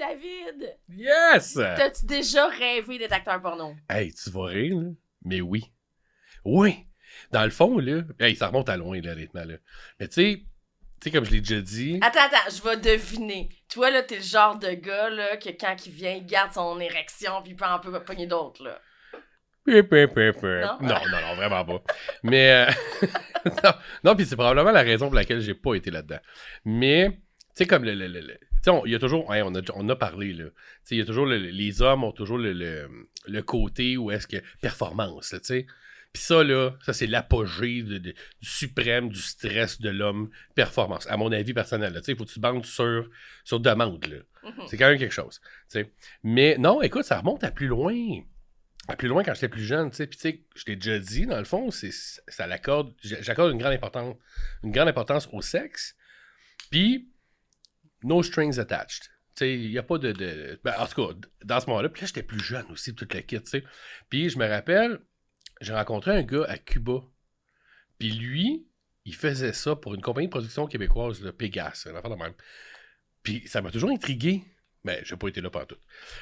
David! Yes! T'as-tu déjà rêvé d'être acteur porno? Hey, tu vas rire, là? Mais oui. Oui! Dans le fond, là... Hey, ça remonte à loin, là, honnêtement, là. Mais tu sais, comme je l'ai déjà dit... Attends, je vais deviner. Toi, là, t'es le genre de gars, là, que quand il vient, il garde son érection puis il peut en peu pogner d'autres, là. Non? Non, vraiment pas. Mais... non, puis c'est probablement la raison pour laquelle j'ai pas été là-dedans. Mais, tu sais, comme tu sais, il y a toujours... Hey, on a parlé, là. Tu sais, il y a toujours... les hommes ont toujours le côté où est-ce que... Performance, là, tu sais. Puis ça, là, ça, c'est l'apogée du suprême du stress de l'homme. Performance, à mon avis personnel, là. Tu sais, il faut que tu bandes sur demande, là. C'est quand même quelque chose, tu sais. Mais non, écoute, ça remonte à plus loin. À plus loin quand j'étais plus jeune, tu sais. Puis tu sais, je t'ai déjà dit, dans le fond, j'accorde une grande importance au sexe. Puis, no strings attached. Tu sais, il n'y a pas de... Ben, en tout cas, dans ce moment-là, puis là, j'étais plus jeune aussi, toute la kit, tu sais. Puis je me rappelle, j'ai rencontré un gars à Cuba. Puis lui, il faisait ça pour une compagnie de production québécoise, le Pégase, une affaire de même. Puis ça m'a toujours intrigué. Mais j'ai pas été là partout.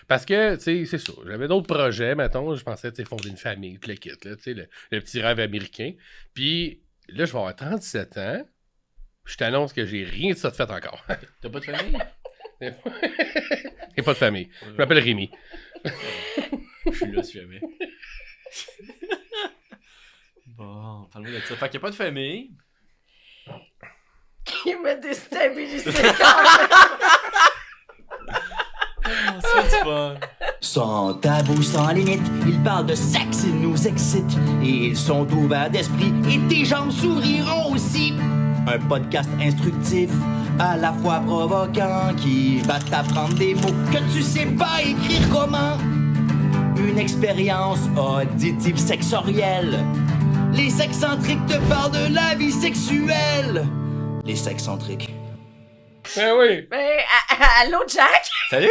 Parce que, tu sais, c'est ça. J'avais d'autres projets, mettons. Je pensais, tu sais, fonder une famille, tout le kit, là, tu sais, le petit rêve américain. Puis là, je vais avoir 37 ans. Je t'annonce que j'ai rien de ça de fait encore. T'as pas de famille? J'ai pas de famille. Je m'appelle Rémi. Je suis là si jamais. Bon, parle-moi de ça. Fait qu'il n'y a pas de famille. Il m'a déstabilisé quand même. Oh, c'est du fun. Sans tabou, sans limite, ils parlent de sexe, ils nous excitent. Et ils sont ouverts d'esprit et tes jambes s'ouvriront aussi. Un podcast instructif, à la fois provoquant, qui va t'apprendre des mots que tu sais pas écrire comment. Une expérience auditive sexorielle. Les sexcentriques te parlent de la vie sexuelle. Les sexcentriques. Ben oui! Ben, allô, Jack? Salut!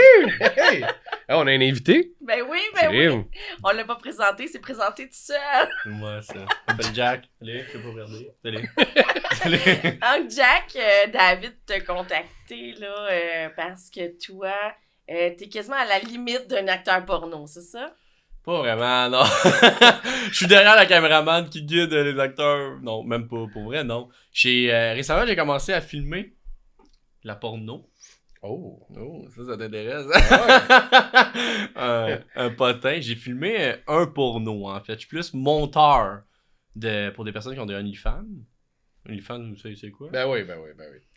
Hey! Ah, on a un invité? Ben oui, oui. On l'a pas présenté, c'est présenté tout seul. C'est moi, ça. Je m'appelle Jack. Salut, je peux pas regarder. Salut. Salut. Donc, Jack, David t'a contacté, là, parce que toi, t'es quasiment à la limite d'un acteur porno, c'est ça? Pas vraiment, non. Je suis derrière la caméraman qui guide les acteurs. Non, même pas. Pour vrai, non. Récemment, j'ai commencé à filmer la porno. Oh! Oh, ça t'intéresse? Un potin. J'ai filmé un porno, en fait. Je suis plus monteur pour des personnes qui ont des OnlyFans. OnlyFans, vous savez c'est quoi? Ben oui.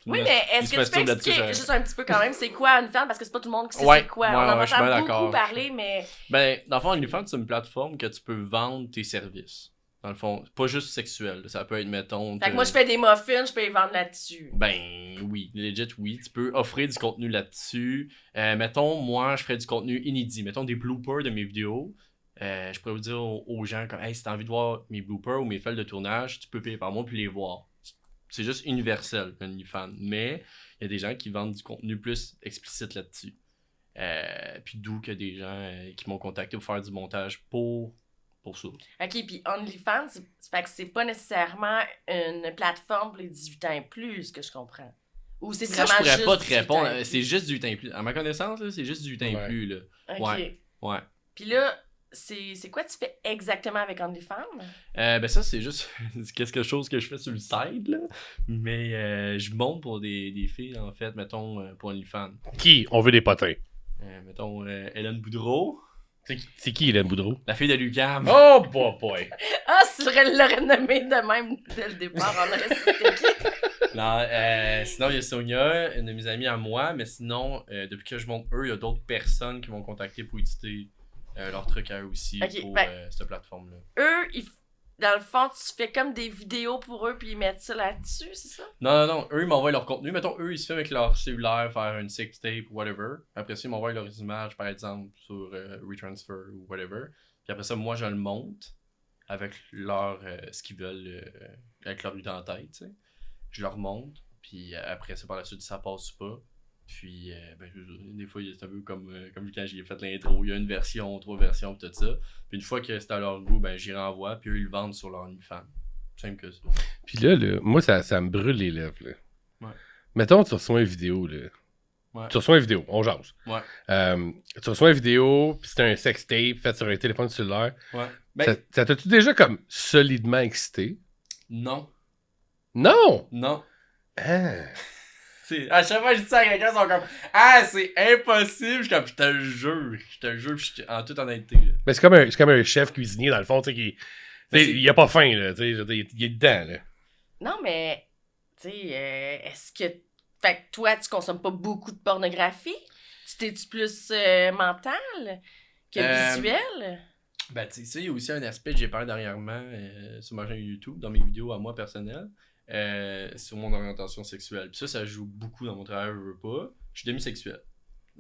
Oui, mais est-ce que tu peux expliquer juste un petit peu quand même c'est quoi OnlyFans? Parce que c'est pas tout le monde qui sait c'est quoi. On en entend beaucoup parler, mais... Ben, dans le fond, OnlyFans, c'est une plateforme que tu peux vendre tes services. Dans le fond, pas juste sexuel. Ça peut être, mettons... Fait que moi, je fais des muffins, je peux les vendre là-dessus. Ben, oui. Legit, oui. Tu peux offrir du contenu là-dessus. Mettons, moi, je ferais du contenu inédit. Mettons des bloopers de mes vidéos. Je pourrais vous dire aux gens comme, hey, si t'as envie de voir mes bloopers ou mes fails de tournage, tu peux payer par mois puis les voir. C'est juste universel, OnlyFans. Mais il y a des gens qui vendent du contenu plus explicite là-dessus. Puis d'où que des gens qui m'ont contacté pour faire du montage pour ça. OK, puis OnlyFans, fait que c'est pas nécessairement une plateforme pour les 18 ans et plus, ce que je comprends. Ou c'est Ça, vraiment je pourrais pas te 18 ans répondre. et plus? C'est juste du 18 ans et plus. À ma connaissance, là, c'est juste du 18 ans et plus. Là. OK. Ouais. Puis là, c'est quoi tu fais exactement avec OnlyFans? Ben ça, c'est juste quelque chose que je fais sur le side, là. Mais je monte pour des filles, en fait, mettons, pour OnlyFans. Qui? On veut des potins. Mettons, Hélène Boudreau. C'est qui, Hélène Boudreau? La fille de l'UQAM. Oh, boy! Ah, si je l'aurais nommé de même dès le départ, on aurait su c'était qui? Non, sinon, il y a Sonia, une de mes amies à moi. Mais sinon, depuis que je monte eux, il y a d'autres personnes qui m'ont contacté pour éditer leur truc à eux aussi pour cette plateforme-là. Eux, dans le fond, tu fais comme des vidéos pour eux puis ils mettent ça là-dessus, c'est ça? Non. Eux, ils m'envoient leur contenu. Mettons, eux, ils se filment avec leur cellulaire, faire une sextape ou whatever. Après ça, ils m'envoient leurs images, par exemple, sur WeTransfer ou whatever. Puis après ça, moi, je le monte avec ce qu'ils veulent, avec leur idée en tête, tu sais. Je leur monte, puis après ça, par la suite, ça passe ou pas. Puis, des fois, c'est un peu comme quand j'ai fait l'intro, il y a une version, 3 versions, pis tout ça. Puis une fois que c'est à leur goût, j'y renvoie, puis eux, ils le vendent sur leur OnlyFans. Simple que ça. Puis là, moi, ça me brûle les lèvres, là. Ouais. Mettons, tu reçois une vidéo, là. Ouais. Tu reçois une vidéo, on jase. Ouais. Tu reçois une vidéo, puis c'est un sextape fait sur un téléphone cellulaire. Ouais. Ben, Ça t'a-tu déjà comme solidement excité? non. Non! Non. Ah. À chaque fois que je dis ça à quelqu'un, ils sont comme ah, c'est impossible. Je suis comme, je te le jure, en toute honnêteté. Là. Mais c'est comme un chef cuisinier, dans le fond, tu sais, qui. Il a pas faim, là. Tu sais, il est dedans, là. Non, mais, tu sais, est-ce que. Fait que toi, tu consommes pas beaucoup de pornographie? Tu t'es-tu plus mental que visuel? Ben, tu sais, il y a aussi un aspect que j'ai parlé dernièrement sur ma chaîne YouTube, dans mes vidéos à moi personnelles, sur mon orientation sexuelle. Puis ça joue beaucoup dans mon travail, je veux pas. Je suis demisexuel.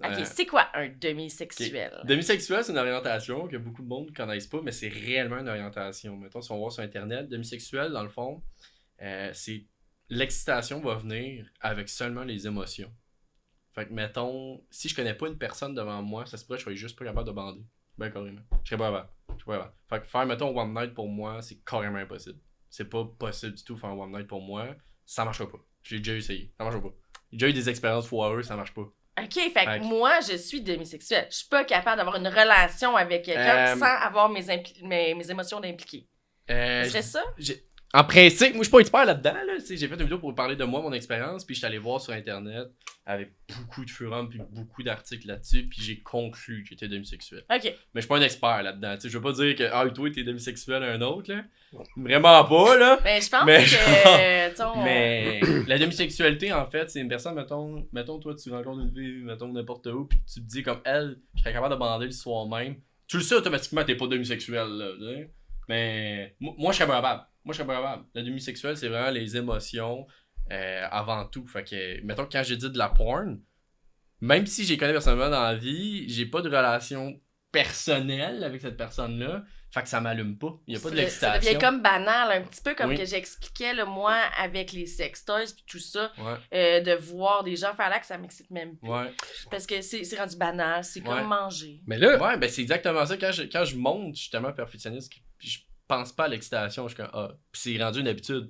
Ok, c'est quoi un demisexuel? Okay. Demisexuel, c'est une orientation que beaucoup de monde ne connaissent pas, mais c'est réellement une orientation. Mettons, si on va voir sur Internet, demisexuel, dans le fond, c'est l'excitation va venir avec seulement les émotions. Fait que, mettons, si je connais pas une personne devant moi, ça se pourrait que je sois juste pas capable de bander. Ben, carrément. Je serais pas capable. Fait que faire, mettons, one night pour moi, c'est carrément impossible. C'est pas possible du tout faire un one night pour moi. Ça marchera pas. J'ai déjà essayé. Ça marchera pas. J'ai déjà eu des expériences foireuses, ça marche pas. Ok, fait que moi, je suis demisexuelle. Je suis pas capable d'avoir une relation avec quelqu'un sans avoir mes émotions d'impliquer. Ce serait ça? En principe, moi je suis pas expert là-dedans. Là. J'ai fait une vidéo pour parler de moi, mon expérience, puis je suis allé voir sur Internet avec beaucoup de forums puis beaucoup d'articles là-dessus, puis j'ai conclu que j'étais demisexuel. Ok. Mais je suis pas un expert là-dedans. Je veux pas dire que toi t'es demisexuel à un autre. Là. Vraiment pas, là. Mais je pense que. Mais la demisexualité, en fait, c'est une personne, mettons toi tu rencontres une fille, mettons n'importe où, puis tu te dis comme elle, je serais capable de bander le soir même. Tu le sais automatiquement, t'es pas demisexuel, là. T'sais. Mais moi je serais pas capable. La demisexuelle, c'est vraiment les émotions avant tout. Fait que, mettons, quand j'ai dit de la porn, même si j'ai connais personnellement dans la vie, j'ai pas de relation personnelle avec cette personne-là. Fait que ça m'allume pas. Il y a pas de l'excitation. Ça devient comme banal, un petit peu comme que j'expliquais, là, moi, avec les sextoys puis tout ça, de voir des gens faire l'acte, ça m'excite même plus. Ouais. Parce que c'est rendu banal, c'est comme manger. Mais là... Ouais, ben c'est exactement ça. Quand je monte, je suis tellement perfectionniste que je pense pas à l'excitation, je suis comme puis c'est rendu une habitude.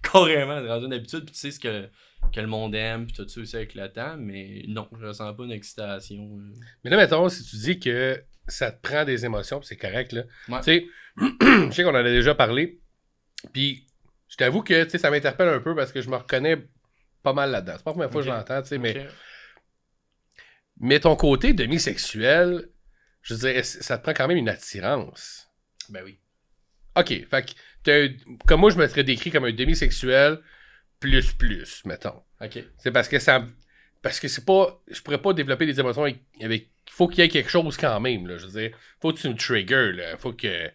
Carrément, c'est rendu une habitude, puis tu sais ce que le monde aime, puis tout ça aussi avec le temps, mais non, je ressens pas une excitation. Mais là, mettons, si tu dis que ça te prend des émotions, puis c'est correct, là. Ouais. Tu sais, je sais qu'on en a déjà parlé, puis je t'avoue que, tu sais, ça m'interpelle un peu parce que je me reconnais pas mal là-dedans. C'est pas la première fois que je l'entends, tu sais, mais ton côté demisexuel, je veux dire, ça te prend quand même une attirance. Ben oui. OK, fait que comme moi, je me serais décrit comme un demisexuel plus, mettons. OK. C'est parce que c'est pas... Je pourrais pas développer des émotions avec... Faut qu'il y ait quelque chose quand même, là. Je veux dire, faut que tu me triggers, là. Faut que...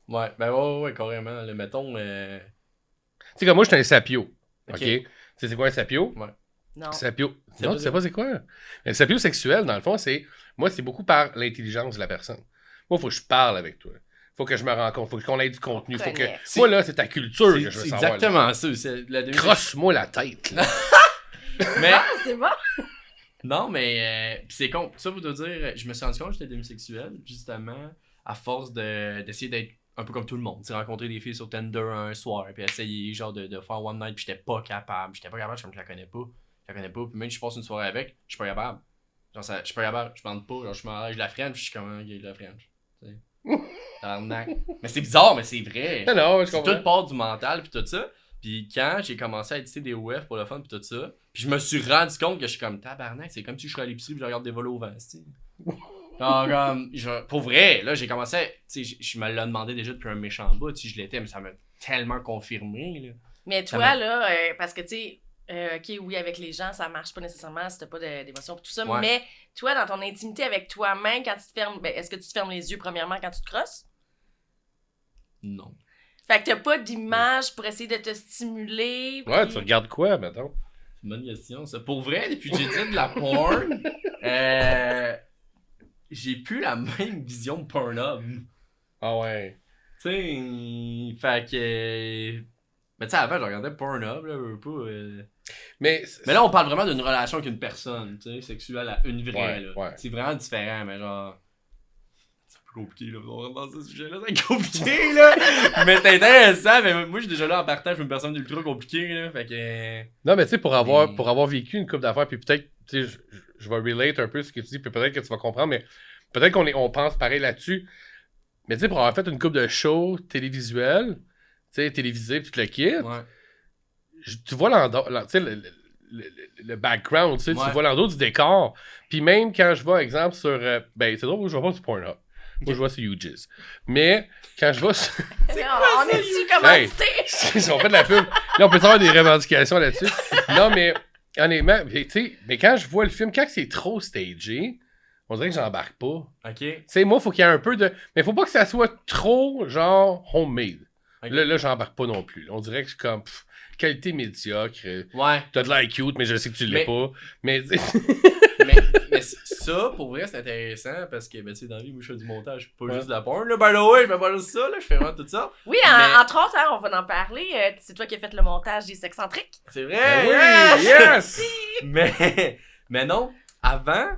Ouais, ben ouais, carrément. Là, mettons... Tu sais, comme moi, je suis un sapio. OK? Tu sais, c'est quoi un sapio? Ouais. Non. Sapio. Non, tu sais pas c'est quoi? Un sapio sexuel, dans le fond, c'est... Moi, c'est beaucoup par l'intelligence de la personne. Moi, faut que je parle avec toi. Faut que je me rencontre, faut qu'on ait du contenu, faut que... Moi, là, c'est ta culture que je veux savoir. C'est exactement ça. C'est crosse-moi la tête, là. Mais... Ah, c'est bon! Non, mais c'est con. Ça, vous devez dire, je me suis rendu compte que j'étais demisexuel, justement, à force d'essayer d'être un peu comme tout le monde. Tu rencontrer des filles sur Tinder un soir, puis essayer, genre, de faire one night, puis j'étais pas capable. Je la connais pas. Puis même si je passe une soirée avec, je suis pas capable. Genre, je suis pas capable, je bande pas. Genre, je la French, je suis comme un gay de la French. Mais c'est bizarre, mais c'est vrai. Non, c'est toute part du mental, puis tout ça. Puis quand j'ai commencé à éditer des OF pour le fun, puis tout ça, puis je me suis rendu compte que je suis comme tabarnak, c'est comme si je serais à l'épicerie, puis je regarde des vols au vent, pour vrai, là, j'ai commencé à, tu sais, je me l'ai demandé déjà depuis un méchant bout, si je l'étais, mais ça m'a tellement confirmé, là. Mais toi, là, parce que, tu sais, OK, oui, avec les gens, ça marche pas nécessairement si t'as pas d'émotion et tout ça, mais toi, dans ton intimité avec toi-même, quand tu te fermes, est-ce que tu te fermes les yeux premièrement quand tu te crosses? Non. Fait que t'as pas d'image pour essayer de te stimuler. Ouais, tu regardes quoi, mettons? C'est une bonne question, ça. Pour vrai, depuis que j'ai dit de la porn, j'ai plus la même vision de Pornhub. Ah ouais. Tu sais, fait que... Mais tu sais, avant, je regardais Pornhub, là, pas... Mais là, on parle vraiment d'une relation avec une personne, tu sais, sexuelle à une vraie, là. Ouais. C'est vraiment différent, mais genre... C'est un peu compliqué, là. On rentre dans ce sujet-là, c'est compliqué, là! Mais c'est intéressant, mais moi, je suis déjà là en partage, je suis une personne ultra compliquée, là, fait que... Non, mais tu sais, pour avoir vécu une couple d'affaires, puis peut-être tu sais, je vais relate un peu ce que tu dis, puis peut-être que tu vas comprendre, mais peut-être qu'on pense pareil là-dessus. Mais tu sais, pour avoir fait une couple de shows télévisuels, tu sais, télévisés, puis tout le kit, tu vois tu sais, le background, tu sais, tu vois l'endos du décor. Puis même quand je vois, exemple, sur... ben, c'est drôle, je vois pas sur Pornhub. Moi, je vois sur UGIS. Mais quand je vois sur... on est-tu commandité? Ils ont fait de la pub. Là, on peut avoir des revendications là-dessus. Non, mais honnêtement, tu sais, mais quand je vois le film, quand c'est trop stagé, on dirait que j'embarque pas. OK. Tu sais, moi, il faut qu'il y ait un peu de... Mais faut pas que ça soit trop, genre, homemade. Okay. Là, j'embarque pas non plus. On dirait que c'est comme... qualité médiocre. Ouais. T'as de l'air cute, mais je sais que tu l'es pas. Mais... mais ça, pour vrai, c'est intéressant parce que, ben, tu sais, dans la vie, moi, je fais du montage, pas juste de la porn. Là, by the way, je fais pas juste ça, là, je fais vraiment tout ça. Oui, entre autres, hein, on va en parler. C'est toi qui as fait le montage des Sexcentriques. C'est vrai! Oui, yes! mais non, avant,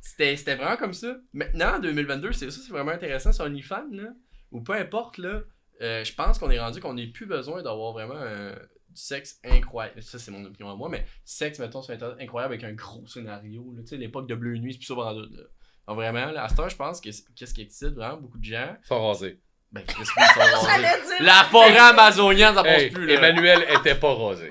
c'était vraiment comme ça. Maintenant, en 2022, c'est vraiment intéressant sur OnlyFans, là, ou peu importe, là, je pense qu'on est rendu qu'on n'ait plus besoin d'avoir vraiment du sexe incroyable. Ça, c'est mon opinion à moi, mais du sexe, mettons, sur Internet incroyable avec un gros scénario. Tu sais, l'époque de Bleu Nuit, c'est plus ça pendant tout. Donc vraiment, là, à cette heure, je pense que qu'est-ce qui excite vraiment beaucoup de gens. Ils sont rasés. Ben, qu'est-ce qu'ils sont rasés? La forêt amazonienne, ça passe plus, là. Emmanuel était pas rasé.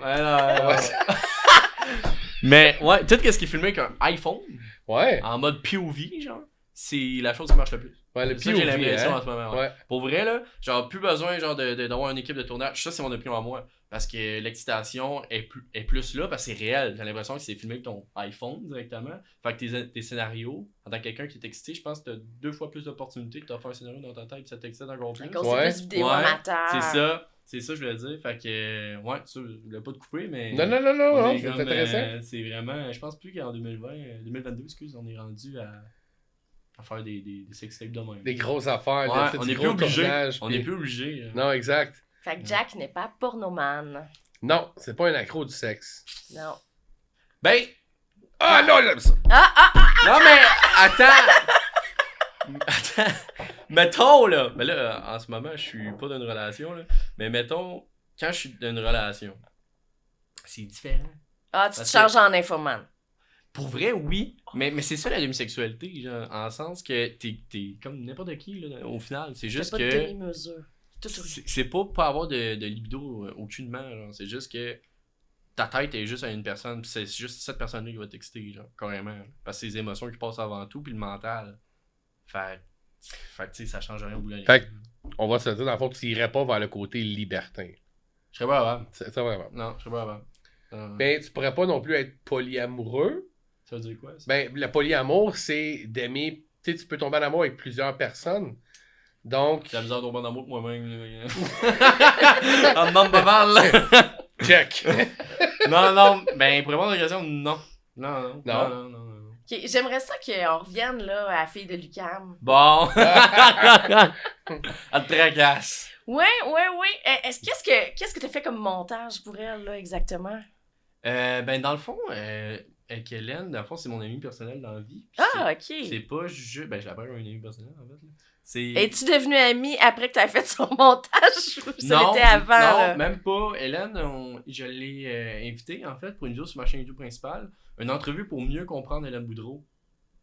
Mais, ouais, tout ce qui est filmé avec un iPhone, en mode POV, genre, c'est la chose qui marche le plus. Ouais, le POV, j'ai l'impression en ce moment. Ouais. Pour vrai, là, genre, plus besoin genre d'avoir une équipe de tournage. Ça, c'est mon opinion à moi. Parce que l'excitation est plus là, parce que c'est réel. J'ai l'impression que c'est filmé avec ton iPhone directement. Fait que tes scénarios, en tant que quelqu'un qui est excité, je pense que t'as 2 fois plus d'opportunités de te faire un scénario dans ta tête et ça t'excite encore plus. C'est plus vidéo amateur. C'est ça, je voulais dire. Fait que, ouais, ça, je voulais pas te couper, mais. Non, c'est intéressant. C'est vraiment. Je pense plus qu'en 2022, excuse, on est rendu à faire des sextapes de même. Des grosses affaires, ouais, on est plus obligé. On est plus obligé. Non, exact. Fait que Jack n'est pas pornomane. Non, c'est pas un accro du sexe. Non. Ben. Ah non, j'aime ça. Non, mais attends. Mettons, là. Mais là, en ce moment, je suis pas dans une relation, là. Mais mettons, quand je suis dans une relation, c'est différent. Ah, tu te changes en infomane. Pour vrai, oui. Mais c'est ça la demisexualité, genre, en le sens que t'es comme n'importe qui, là, au final. C'est juste pas que. De demi-mesure. C'est pas avoir de libido aucunement, genre. C'est juste que ta tête est juste à une personne, pis c'est juste cette personne-là qui va t'exciter, genre, carrément. Parce que c'est les émotions qui passent avant tout, puis le mental. Fait que, tu sais, ça change rien au bout de la ligne. Fait on va se dire, dans le fond, tu irais pas vers le côté libertin. Je serais pas avant. C'est vraiment. Non, je serais pas avant. Ben, tu pourrais pas non plus être polyamoureux. Ça veut dire quoi, ça? Ben, le polyamour, c'est d'aimer. Tu sais, tu peux tomber en amour avec plusieurs personnes. Donc. J'ai la misère de tomber en amour pour moi-même. On demande pas mal, là. Check. non. Ben, pour répondre à la question, non. Non. Okay, j'aimerais ça qu'on revienne là, à la fille de l'UQAM. Bon. Elle te tracasse. Oui. Qu'est-ce que tu as fait comme montage pour elle, là, exactement? Ben, dans le fond, avec Hélène, dans le fond, c'est mon amie personnelle dans la vie. Ah, ok. C'est pas juste. Ben, je l'appelle un ami personnel, en fait. Là. Es-tu devenu amie après que tu as fait son montage ou ça l'était avant? Non, là? même pas. Hélène, je l'ai invitée, en fait, pour une vidéo sur ma chaîne YouTube principale. Une entrevue pour mieux comprendre Hélène Boudreau.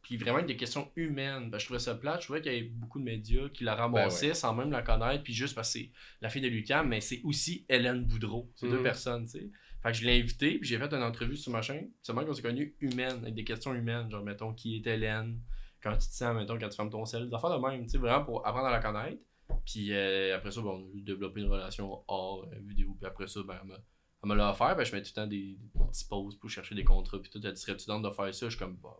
Puis vraiment avec des questions humaines. Ben, je trouvais ça plate. Je trouvais qu'il y avait beaucoup de médias qui la ramassaient sans même la connaître. Puis juste parce que c'est la fille de l'UQAM, mais c'est aussi Hélène Boudreau. C'est 2 personnes, tu sais. Fait que je l'ai invitée, puis j'ai fait une entrevue sur ma chaîne. C'est moi qu'on s'est connus humaine, avec des questions humaines. Genre, mettons, qui est Hélène? Quand tu te sens, mettons, quand tu fermes ton sel. Des affaires de même, tu sais, vraiment pour apprendre à la connaître. Puis après ça, bon, on a développé une relation hors vidéo. Puis après ça, ben, elle me l'a offert. Ben, je mets tout le temps des petites pauses pour chercher des contrats. Puis tout, elle dit, serais-tu dans de faire ça? Je suis comme, bah,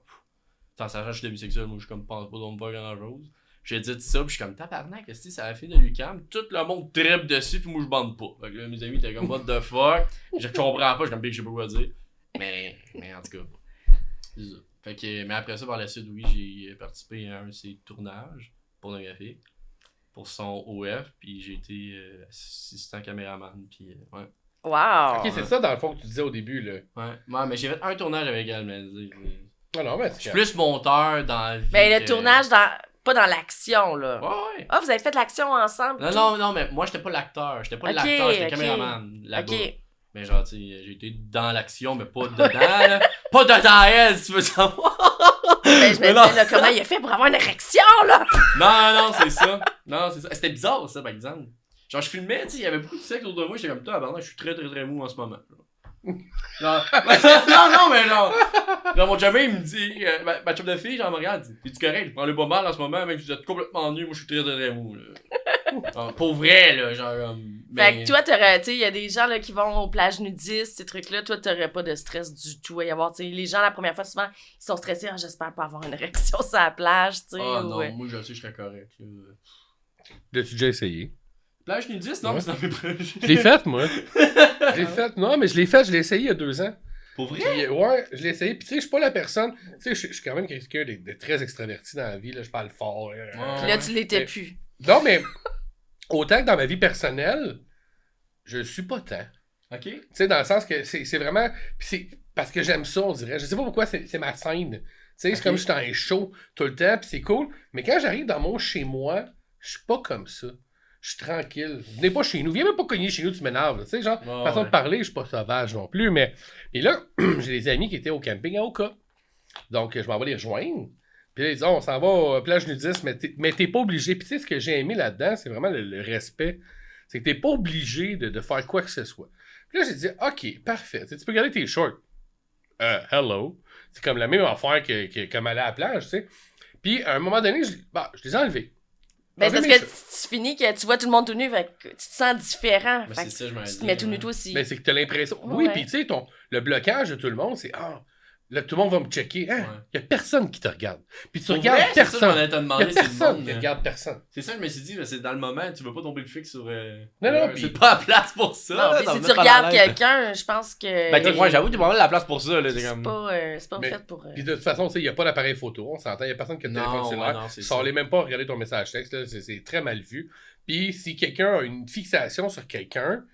en sachant que je suis demisexuel, moi, je suis comme, pense pas de me faire grand-chose. J'ai dit ça, puis je suis comme, tabarnak, qu'est-ce que c'est la fille de l'UQAM? Tout le monde trippe dessus, puis moi, je bande pas. Fait que là, mes amis étaient comme, what the fuck? Je comprends pas, je suis comme, je sais pas quoi dire. Mais en tout cas, c'est ça. Fait que, mais après ça, par la suite, oui, j'ai participé à un de ses tournages pornographiques pour son OF, puis j'ai été assistant caméraman, puis ouais. Wow! Ok, c'est ça dans le fond que tu disais au début, là. Ouais, mais j'ai fait un tournage avec elle, mais non, mais je suis plus monteur dans la vie. Ben, le tournage, pas dans l'action, là. Ouais. Ah, vous avez fait de l'action ensemble? Non, mais moi, j'étais pas l'acteur. J'étais pas l'acteur, j'étais le caméraman là-bas. Mais genre, tu sais, j'ai été dans l'action, mais pas dedans, là. Pas dedans elle, si tu veux savoir. Ben, je me disais, là, comment il a fait pour avoir une érection, là? Non, c'est ça. Non, c'est ça. C'était bizarre, ça, par exemple. Genre, je filmais, tu sais, il y avait beaucoup de sexe autour de moi, j'étais comme, toi, je suis très, très, très mou en ce moment. Genre, non, mais genre, mon chum, il me dit, ma chum de fille, genre, me regarde, il dit, correct, prends-le pas mal en ce moment, même si vous êtes complètement nu, moi, je suis très, très, très mou, là. Genre, pour vrai, là, genre, Fait que toi, tu sais, il y a des gens, là, qui vont aux plages nudistes, ces trucs-là, toi, t'aurais pas de stress du tout à y avoir, tu sais, les gens, la première fois, souvent, ils sont stressés, j'espère pas avoir une érection sur la plage, tu sais. Ah non, moi, je sais, je serais correct, là. L'as-tu déjà essayé? Plage nudiste? Non, Ouais. mais c'est dans mes projets. Je l'ai faite, moi. Je l'ai faite. Non, mais je l'ai essayé il y a 2 ans. Pour vrai? Puis, ouais, je l'ai essayé. Puis, tu sais, je suis pas la personne. Tu sais, je suis quand même quelqu'un de très extraverti dans la vie. Là, je parle fort. Puis là, tu l'étais Mais- plus. Non, mais autant que dans ma vie personnelle, je suis pas tant. Ok. Tu sais, dans le sens que c'est vraiment. Puis c'est parce que j'aime ça, on dirait. Je sais pas pourquoi c'est ma scène. Tu sais, c'est comme je suis dans les shows tout le temps, puis c'est cool. Mais quand j'arrive dans mon chez moi, je suis pas comme ça. Je suis tranquille. Venez pas chez nous. Viens même pas cogner chez nous, tu m'énerves. Tu sais, genre, façon de parler, je suis pas sauvage non plus. Mais. Et là, j'ai des amis qui étaient au camping à Oka. Donc, je m'en vais les rejoindre. Puis là, ils disent, on s'en va à plage nudiste, mais t'es pas obligé. Puis tu sais, ce que j'ai aimé là-dedans, c'est vraiment le respect. C'est que t'es pas obligé de faire quoi que ce soit. Puis là, j'ai dit, OK, parfait. Tu peux garder tes shorts. Hello. C'est comme la même affaire que comme aller à la plage, tu sais. Puis, à un moment donné, je les ai enlevés. Ben, c'est Enlevé parce mes que tu finis que tu vois tout le monde tout nu, fait que tu te sens différent. Mais Fait c'est que ça, je m'en tu te dis, mets tout nu ouais. toi aussi. Mais c'est que t'as l'impression. Ouais. Oui, puis tu sais, le blocage de tout le monde, c'est là, tout le monde va me checker. Hein? Ouais. Y a personne qui te regarde. Puis tu Pour regardes vrai, c'est ça, je m'en personne. allais te Y a demander, c'est le personne monde, qui là. regarde personne. C'est ça, je me suis dit, mais c'est dans le moment, tu veux pas tomber le fixe sur. Non, puis- c'est pas la place pour ça. Non, là, puis ça si me tu met pas regardes mal à l'aise. quelqu'un, je pense que. Ben, moi, j'avoue, t'es pas mal la place pour ça, là. C'est C'est comme. pas Mais- fait pour. Puis de toute façon, tu sais, il n'y a pas d'appareil photo, on s'entend. Il n'y a personne qui a de téléphone Non, cellulaire. ouais, non, c'est Ça, on ça. n'est même pas regarder ton message texte, là, c'est très mal vu. Puis si quelqu'un a une fixation sur quelqu'un,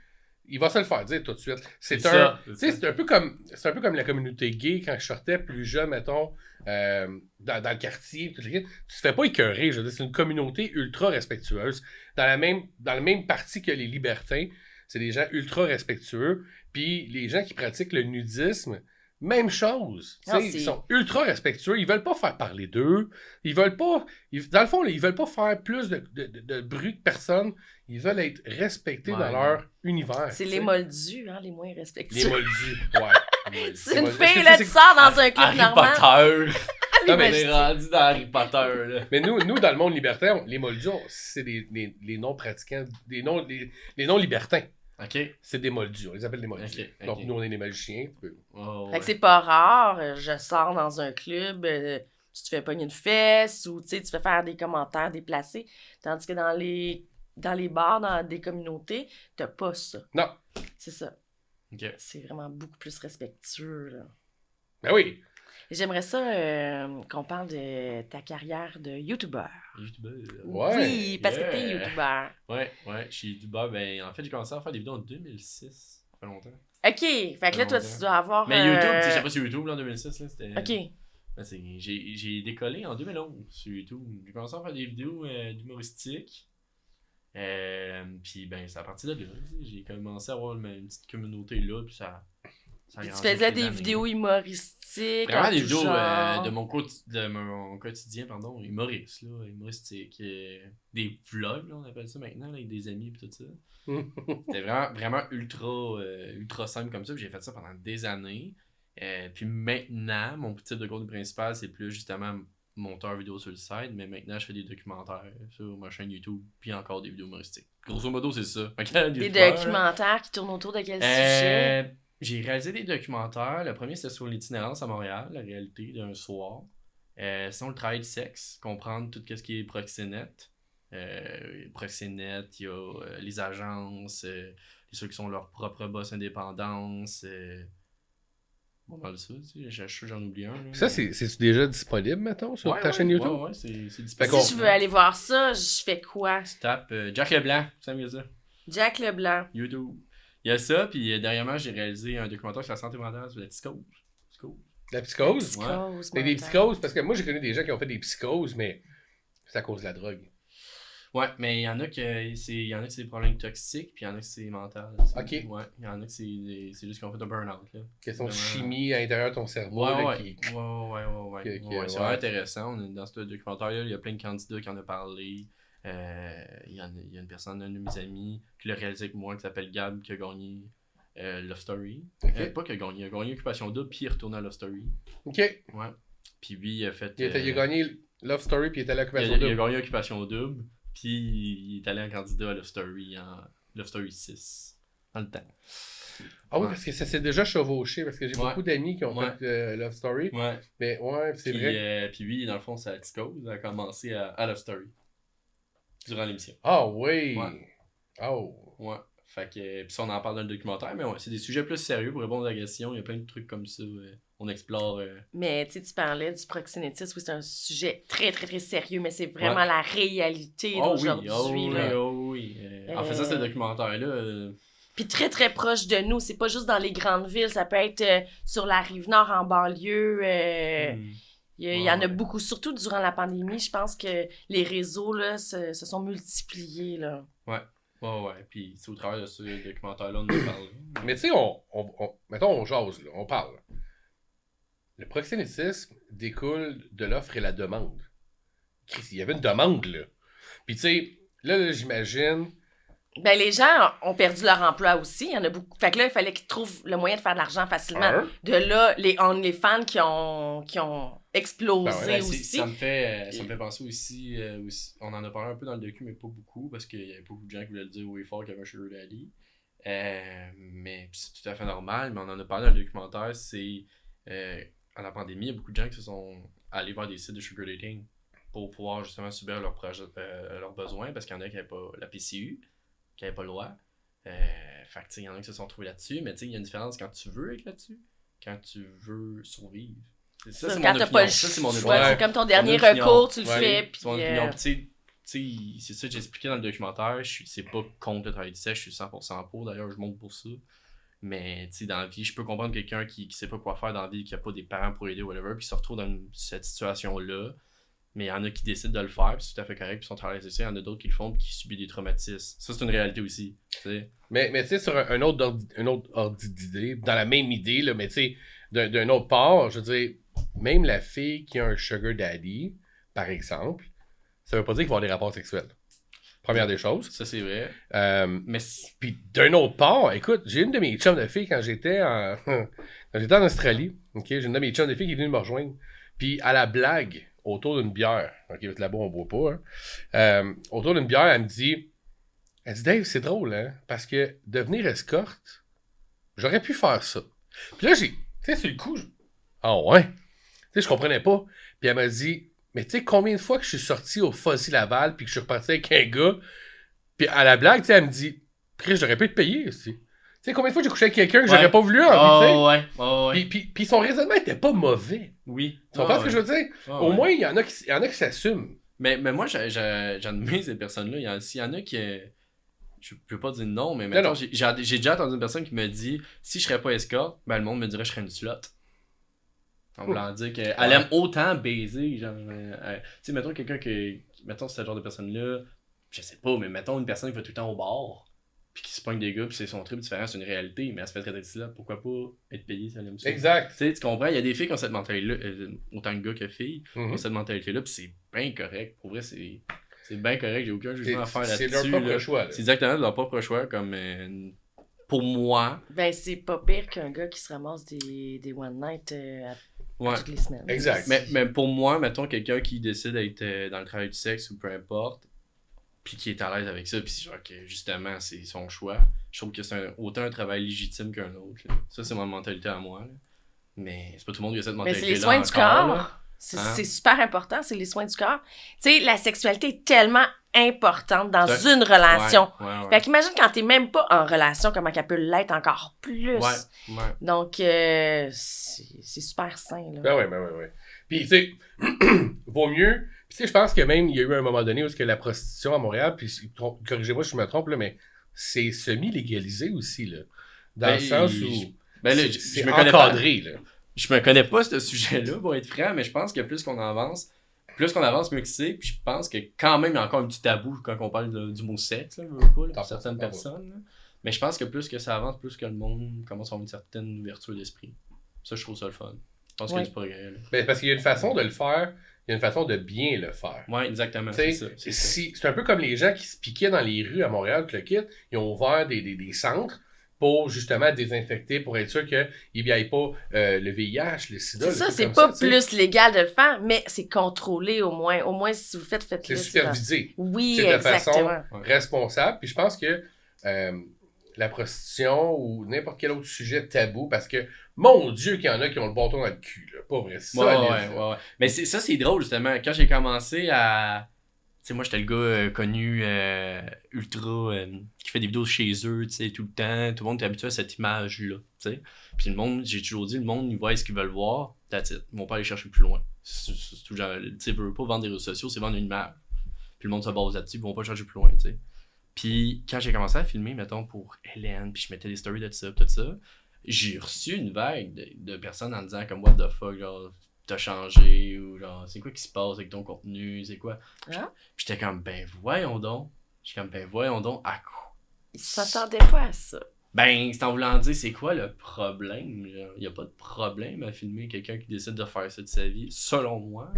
il va se le faire dire tout de suite. C'est ça, c'est Tu sais, ça. c'est un peu comme la communauté gay quand je sortais plus jeune, mettons, dans le quartier. Tu te fais pas écœurer. Je veux dire, c'est une communauté ultra respectueuse. Dans la même partie que les libertins, c'est des gens ultra respectueux. Puis les gens qui pratiquent le nudisme, même chose. Tu sais, Non, ils sont ultra respectueux. Ils veulent pas faire parler d'eux. Ils veulent pas. Dans le fond, là, ils veulent pas faire plus de bruit que personne. Ils veulent être respectés Ouais, dans leur univers. C'est tu les sais. moldus, hein, les moins respectueux. Les moldus. Ouais. C'est une Est-ce que fille, là, tu sors dans un club Harry normal. Potter. Non, mais On est rendu dans Harry Potter, là. Mais nous, dans le monde libertaire, les moldus, c'est les non-pratiquants, les non-libertins. Ok. C'est des moldus, on les appelle des moldus. Ok, Donc ok. nous, on est des magiciens. Oh, Fait que c'est pas rare, je sors dans un club, tu te fais pogner une fesse ou tu sais, tu fais faire des commentaires déplacés. Tandis que dans les bars, dans des communautés, t'as pas ça. Non. C'est ça. Ok. C'est vraiment beaucoup plus respectueux, là. Ben oui. Et j'aimerais ça qu'on parle de ta carrière de YouTuber. YouTubeur. Ouais, Oui, parce que t'es yeah. YouTuber. Ouais, je suis YouTubeur. Ben, en fait, j'ai commencé à faire des vidéos en 2006. Ça fait longtemps. OK, fait que là, toi, tu dois avoir... Mais YouTube, tu sais, je sais pas si YouTube, là, en 2006, là, c'était. OK. Ben, j'ai décollé en 2011 sur YouTube. J'ai commencé à faire des vidéos humoristiques. Puis, ben, c'est à partir de là. Tu sais, j'ai commencé à avoir une petite communauté là. Puis ça a Puis tu grandi faisais avec les des années. vidéos humoristiques. Vraiment en des tout vidéos genre. de mon quotidien, pardon, humoriste, là, humoristique. Des vlogs, là, on appelle ça maintenant, là, avec des amis et tout ça. C'était vraiment ultra simple comme ça. Puis j'ai fait ça pendant des années. Puis maintenant, mon type de contenu principal, c'est plus justement monteur vidéo sur le site. Mais maintenant, je fais des documentaires sur ma chaîne YouTube. Puis encore des vidéos humoristiques. Grosso modo, c'est ça. Des documentaires qui tournent autour de quel sujet? J'ai réalisé des documentaires. Le premier, c'était sur l'itinérance à Montréal, la réalité d'un soir. Sinon, le travail de sexe, comprendre tout ce qui est proxénète. Proxénète, il y a les agences, ceux qui sont leurs propres boss indépendance. Bon, mal ça, tu sais, je suis sûr que j'en oublie un. Là. Ça, c'est déjà disponible, mettons, sur ta chaîne YouTube? Ouais, c'est Fait disponible. qu'on- Si je veux aller voir ça, je fais quoi? Tu tapes Jack Leblanc, ça me dit ça. Jack Leblanc. YouTube. Il y a ça, puis dernièrement, j'ai réalisé un documentaire sur la santé mentale, sur la psychose. La psychose? Psychose. Mais des mentale. psychoses, parce que moi, j'ai connu des gens qui ont fait des psychoses, mais c'est à cause de la drogue. Ouais, mais il y en a que c'est des problèmes toxiques, puis il y en a que c'est mental. Ok. Ouais, il y en a que c'est juste qu'on fait un burn-out. Là. Question de Vraiment. chimie à l'intérieur de ton cerveau. Ouais, là, ouais. qui... Ouais, c'est vraiment intéressant. Dans ce documentaire-là, il y a plein de candidats qui en ont parlé. Il y a une personne, un de mes amis, qui l'a réalisé avec moi, qui s'appelle Gab, qui a gagné Love Story. Pas qu'il a gagné Occupation Double, puis il est retourné à Love Story. Ok. Ouais. Puis lui, il a fait. Il a gagné Love Story, puis il est allé à Occupation il a Double. gagné Occupation Double, puis il est allé en candidat à Love Story en Love Story 6. Dans le temps. Ah oui, Ouais. parce que ça s'est déjà chevauché, parce que j'ai beaucoup d'amis qui ont Ouais. fait Love Story. Ouais. Mais ouais, c'est Puis, vrai. puis lui, dans le fond, sa petite cause a commencé à Love Story. Durant l'émission. Ah oui. Ouais. Oh. Ouais. Fait que, puis ça, on en parle dans le documentaire, mais ouais, c'est des sujets plus sérieux pour répondre à la question. Il y a plein de trucs comme ça. On explore. Mais tu parlais du proxénétisme, oui, c'est un sujet très, très, très sérieux, mais c'est vraiment Ouais. la réalité Oh oui, d'aujourd'hui. oh oui, là. oh oui. En faisant ce documentaire-là. Puis très, très proche de nous. C'est pas juste dans les grandes villes, ça peut être sur la Rive-Nord, en banlieue. Il y en a beaucoup, surtout durant la pandémie. Je pense que les réseaux là, se sont multipliés. Là. Ouais. Puis c'est au travers de ce documentaire-là, on en a parlé. Mais tu sais, mettons, on jase, là, on parle. Le proxénétisme découle de l'offre et la demande. Christ, il y avait une demande, là. Puis tu sais, là, j'imagine... Ben, les gens ont perdu leur emploi aussi. Il y en a beaucoup. Fait que là, il fallait qu'ils trouvent le moyen de faire de l'argent facilement. De là, les OnlyFans qui ont explosé Ben ouais, aussi. Ça me fait penser aussi, on en a parlé un peu dans le docu, mais pas beaucoup, parce qu'il y avait beaucoup de gens qui voulaient le dire oui fort qu'il y avait un sugar daddy. Mais c'est tout à fait normal, mais on en a parlé dans le documentaire, c'est à la pandémie, il y a beaucoup de gens qui se sont allés vers des sites de sugar dating pour pouvoir justement subir leurs besoins, parce qu'il y en a qui n'avaient pas la PCU, qui n'avaient pas le droit. Fait que il y en a qui se sont trouvés là-dessus, mais il y a une différence quand tu veux être là-dessus, quand tu veux survivre. Ça, c'est quand mon t'as opinion. pas le Ça, c'est choix. mon opinion. C'est comme ton dernier Mon opinion. recours, tu le Ouais. fais. Puis, C'est mon opinion. Puis, c'est ça que j'expliquais dans le documentaire. C'est pas contre le travail du sexe, je suis 100% pour. D'ailleurs, je monte pour ça. Mais dans la vie, je peux comprendre quelqu'un qui sait pas quoi faire dans la vie, qui a pas des parents pour aider, whatever, puis se retrouve dans cette situation-là. Mais il y en a qui décident de le faire, puis c'est tout à fait correct, puis sont travaillés ça. Il y en a d'autres qui le font, puis qui subissent des traumatismes. Ça, c'est une réalité aussi. T'sais. Mais tu sais, sur un autre ordre d'idée, dans la même idée, là, mais tu sais, d'un autre part, je veux dire, même la fille qui a un sugar daddy, par exemple, ça veut pas dire qu'il va avoir des rapports sexuels. Première des choses. Ça, c'est vrai. Mais Puis d'un autre part, écoute, j'ai une de mes chums de filles quand j'étais en Australie. Ok, j'ai une de mes chums de filles qui est venue me rejoindre. Puis à la blague, autour d'une bière, ok, là-bas on boit pas, hein, autour d'une bière, elle me dit, Dave, c'est drôle, hein, parce que devenir escorte, j'aurais pu faire ça. Puis là, tu sais, sur le coup, ah ouais, tu sais, je comprenais pas. Puis elle m'a dit, mais tu sais, combien de fois que je suis sorti au Fuzzy Laval, puis que je suis reparti avec un gars, puis à la blague, tu sais, elle me dit, Chris, j'aurais pu te payer aussi. Tu sais, combien de fois j'ai couché avec quelqu'un que j'aurais pas voulu envie, tu sais. ouais. Puis son raisonnement était pas mauvais. Oui. Tu comprends ce que je veux dire? Au moins, il y en a qui s'assument. Mais moi, j'admire ces personnes-là. S'il y en a qui. Je peux pas dire non, mais maintenant, j'ai déjà entendu une personne qui me dit si je serais pas escorte, ben le monde me dirait que je serais une slot. En voulant dire qu'elle aime autant baiser. Genre, tu sais, mettons quelqu'un mettons, c'est ce genre de personne-là, je sais pas, mais mettons une personne qui va tout le temps au bar, puis qui se pogne des gars, puis c'est son trip différent, c'est une réalité, mais elle se fait traiter de slot, pourquoi pas être payée si elle aime ça? Exact. Tu sais, tu comprends, il y a des filles qui ont cette mentalité-là, autant de gars que filles, qui ont Mhm. cette mentalité-là, puis c'est bien correct. Pour vrai, c'est bien correct, j'ai aucun jugement à faire là-dessus. C'est leur propre là. choix. Là. C'est exactement de leur propre choix, comme pour moi. Ben, c'est pas pire qu'un gars qui se ramasse des one night Ouais. toutes les semaines. Exact. Mais pour moi, mettons quelqu'un qui décide d'être dans le travail du sexe ou peu importe, puis qui est à l'aise avec ça, puis genre que justement c'est son choix, je trouve que c'est autant un travail légitime qu'un autre. Là. Ça, c'est ma mentalité à moi. Là. Mais c'est pas tout le monde qui a cette Mais mentalité-là. c'est les soins du encore, corps. là. C'est Hein? c'est super important, c'est les soins du corps. Tu sais, la sexualité est tellement importante dans C'est- une relation. Ouais. Fait qu'imagine quand t'es même pas en relation, comment qu'elle peut l'être encore plus. Ouais. Donc, c'est super sain, là. Ben ouais. Puis, tu sais, vaut mieux. Puis, tu sais, je pense que même, il y a eu un moment donné où que la prostitution à Montréal, puis corrigez-moi si je me trompe, là, mais c'est semi-légalisé aussi, là. Dans le sens où Ben là, c'est je me connais pas. encadré, là. Je me connais pas ce sujet-là, pour être franc, mais je pense que plus qu'on avance, plus qu'on avance, mieux que c'est. Puis je pense que quand même, il y a encore un petit tabou quand on parle du mot sexe, là, pour certaines personnes. Là. Mais je pense que plus que ça avance, plus que le monde commence à avoir une certaine ouverture d'esprit. Ça, je trouve ça le fun. Je pense qu'il y a du progrès. Ben, parce qu'il y a une façon de le faire, il y a une façon de bien le faire. Ouais, exactement. C'est un peu comme les gens qui se piquaient dans les rues à Montréal, que le kit, ils ont ouvert des centres pour justement désinfecter, pour être sûr qu'il n'y ait pas le VIH, le sida. C'est ça, c'est pas plus légal de le faire, mais c'est contrôlé au moins. Au moins, si vous faites-le. C'est supervisé. Oui, c'est exactement. de façon responsable. Puis je pense que la prostitution ou n'importe quel autre sujet tabou, parce que, mon Dieu, qu'il y en a qui ont le bâton dans le cul, là. Pas vrai. Ouais. Mais ça, c'est drôle, justement. Quand j'ai commencé à... Tu sais, moi, j'étais le gars connu, ultra, qui fait des vidéos chez eux, tu sais, tout le temps. Tout le monde est habitué à cette image-là, tu sais. Puis le monde, j'ai toujours dit, le monde, ils voient ce qu'ils veulent voir, that's it. Ils vont pas aller chercher plus loin. C'est tout genre, tu sais, ils veulent pas vendre des réseaux sociaux, c'est vendre une image. Puis le monde se base là-dessus, ils vont pas chercher plus loin, tu sais. Puis quand j'ai commencé à filmer, mettons, pour Hélène, puis je mettais des stories de ça, tout ça, j'ai reçu une vague de personnes en me disant comme, what the fuck, genre, t'as changé, ou genre, c'est quoi qui se passe avec ton contenu, c'est quoi? Hein? J'étais comme, ben voyons donc. À quoi? Ils s'attendaient pas à ça. Ben, c'est en voulant dire, c'est quoi le problème? Il n'y a pas de problème à filmer quelqu'un qui décide de faire ça de sa vie, selon moi.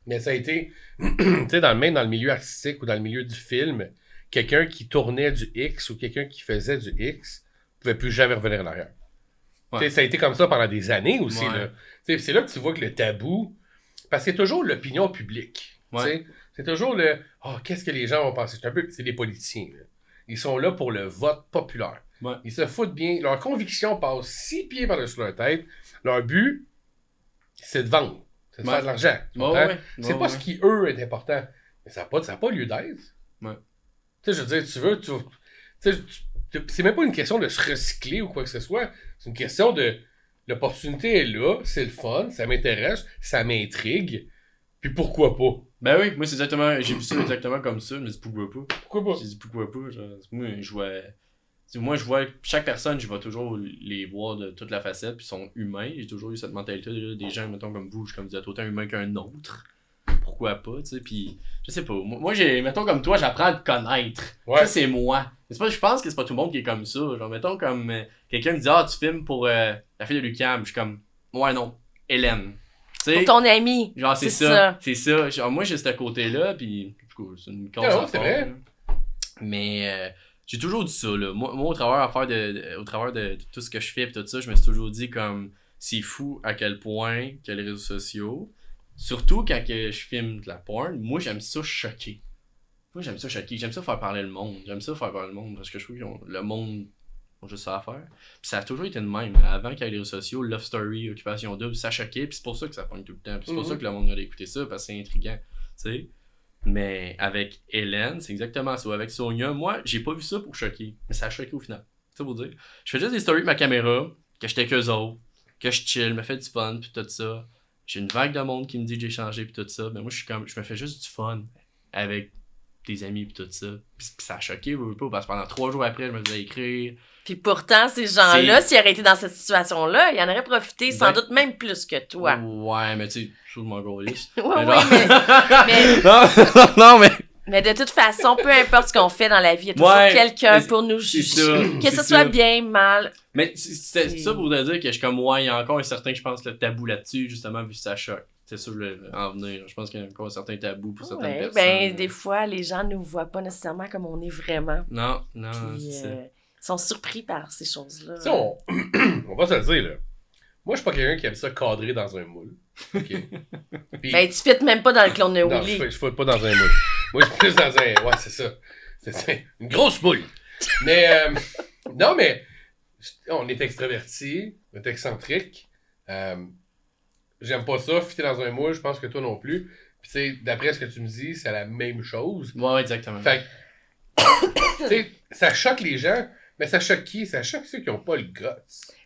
Mais ça a été, tu sais, dans le milieu artistique ou dans le milieu du film, quelqu'un qui tournait du X ou quelqu'un qui faisait du X pouvait plus jamais revenir en arrière. Ouais. Ça a été comme ça pendant des années aussi. Ouais. Là. C'est là que tu vois que le tabou, parce que c'est toujours l'opinion publique. Ouais. C'est toujours le « oh, qu'est-ce que les gens vont penser? » C'est des politiciens. Là. Ils sont là pour le vote populaire. Ouais. Ils se foutent bien. Leur conviction passe 6 pieds par-dessus leur tête. Leur but, c'est de vendre. C'est de faire de l'argent. C'est pas ce qui, eux, est important. Mais ça n'a pas lieu d'être. Ouais. Tu sais, je veux dire, c'est même pas une question de se recycler ou quoi que ce soit. C'est une question de l'opportunité est là, c'est le fun, ça m'intéresse, ça m'intrigue. Puis pourquoi pas? Ben oui, moi c'est exactement, j'ai vu ça exactement comme ça, mais c'est pourquoi pas. Pourquoi pas? J'ai dit pourquoi pas, genre, moi je vois chaque personne, je vais toujours les voir de toute la facette, puis ils sont humains, j'ai toujours eu cette mentalité là, des gens mettons comme vous, comme vous êtes autant humain qu'un autre. Pourquoi pas, tu sais, puis je sais pas, moi mettons comme toi, j'apprends à te connaître. Ouais. Ça c'est moi. C'est pas, je pense que c'est pas tout le monde qui est comme ça, genre mettons comme quelqu'un me dit tu filmes pour la fille de Lucam, je suis comme ouais non, Hélène. T'sais, pour ton ami. Genre c'est ça. C'est ça. Genre moi j'ai ce côté-là, puis c'est une cause c'est vrai. Là. Mais j'ai toujours dit ça là. Moi au travers de tout ce que je fais et tout ça, je me suis toujours dit comme c'est fou à quel point que les réseaux sociaux, surtout quand que je filme de la porn, moi j'aime ça choquer. J'aime ça faire parler le monde. Parce que je trouve que le monde a juste ça à faire. Puis ça a toujours été de même. Avant qu'il y ait les réseaux sociaux, Love Story, Occupation Double, ça choquait. Puis c'est pour ça que ça pogne tout le temps. Puis c'est pour ça que le monde a écouté ça, parce que c'est intriguant. Tu sais. Mais avec Hélène, c'est exactement ça. Avec Sonia, moi, j'ai pas vu ça pour choquer. Mais ça a choqué au final. Ça pour dire. Je fais juste des stories avec ma caméra, que j'étais qu'eux autres, que je chill, me fais du fun, puis tout ça. J'ai une vague de monde qui me dit que j'ai changé, puis tout ça. Mais moi, je me fais juste du fun avec des amis pis tout ça. Pis ça a choqué, parce que pendant 3 jours après, je me faisais écrire. Puis pourtant, ces gens-là, s'ils auraient été dans cette situation-là, ils en auraient profité sans doute même plus que toi. Ouais, mais tu sais, je trouve mon gros lisse. Non, mais... Mais de toute façon, peu importe ce qu'on fait dans la vie, il y a toujours quelqu'un pour nous juger. Que ce soit bien, mal. Mais c'est ça pour te dire que je suis comme, il y a encore un certain, je pense, le tabou là-dessus, justement, vu que ça choque. C'est sûr, en venir. Je pense qu'il y a encore un certain tabou pour certaines personnes. Ben, des fois, les gens ne nous voient pas nécessairement comme on est vraiment. Non, puis, c'est ça. Ils sont surpris par ces choses-là. On va se le dire, là. Moi, je suis pas quelqu'un qui aime ça cadrer dans un moule. Okay. Puis, ben, tu fites même pas dans le clone de Willy. Non, je fitte pas dans un moule. Moi, je suis plus dans un... Ouais, c'est ça. C'est une grosse moule. Mais, non, mais, on est extravertis, on est excentrique. J'aime pas ça, fitter dans un moule, je pense que toi non plus. Puis, tu sais, d'après ce que tu me dis, c'est la même chose. Ouais, exactement. Fait tu sais, ça choque les gens, mais ça choque qui? Ça choque ceux qui ont pas le guts.